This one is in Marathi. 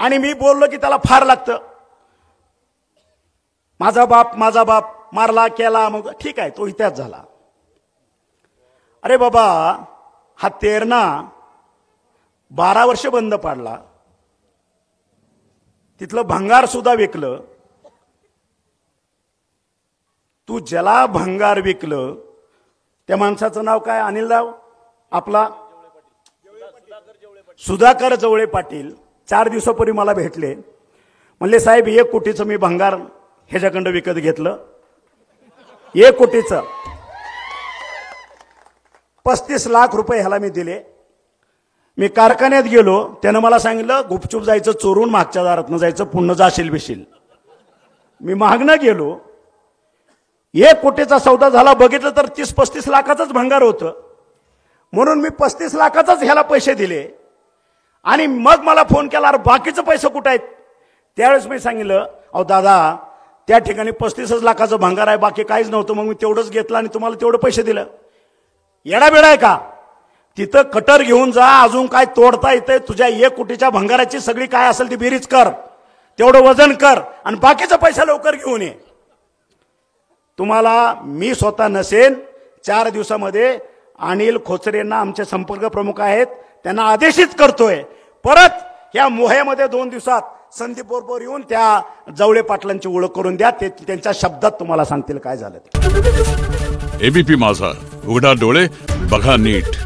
आणि मी बोललो की त्याला फार लागतं, माझा बाप मारला केला, मग ठीक आहे तो इतिहास झाला. अरे बाबा, हा तेरणा 12 वर्ष बंद पाडला, तिथलं भंगार सुद्धा विकलं. तू ज्याला भंगार विकलं त्या माणसाचं नाव काय? अनिलराव आपला सुधाकर जवळे पाटील 4 दिवसापूर्वी मला भेटले. म्हणले साहेब 1 कोटीचं मी भंगार ह्याच्याकडं विकत घेतलं. 1 कोटीचं 35 लाख रुपये ह्याला मी दिले. मी कारखान्यात गेलो, त्यानं मला सांगितलं गुपचूप जायचं, चोरून मागच्या दारातनं जायचं, पुन्हा जाशील बिशील. मी मागणं गेलो, 1 कोटीचा सौदा झाला. बघितलं तर 30-35 लाखाचंच भंगार होतं. म्हणून मी 35 लाखाचंच ह्याला पैसे दिले. आणि मग मला फोन केला, अरे बाकीचं पैसे कुठं आहेत? त्यावेळेस मी सांगितलं, अहो दादा त्या ठिकाणी 35 लाखाचं भंगार आहे, बाकी काहीच नव्हतं. मग मी तेवढंच घेतलं आणि तुम्हाला तेवढं पैसे दिलं. येडा बेडा आहे का? तिथं कटर घेऊन जा, अजून काय तोडता येतंय? तुझ्या 1 कोटीच्या भंगाराची सगळी काय असेल ती बेरीज कर, तेवढं वजन कर आणि बाकीचा पैसा लवकर घेऊन ये. तुम्हाला मी स्वतः नसेन, 4 दिवसामध्ये अनिल खोचरेंना आमचे संपर्क प्रमुख आहेत, त्यांना आदेशित करतोय. परत या मोह्यामध्ये 2 दिवसात संदीप बरोबर येऊन त्या जवळे पाटलांची ओळख करून द्या. ते त्यांच्या शब्दात तुम्हाला सांगतील काय झालं. एबीपी माझा, उघडा डोळे बघा नीट.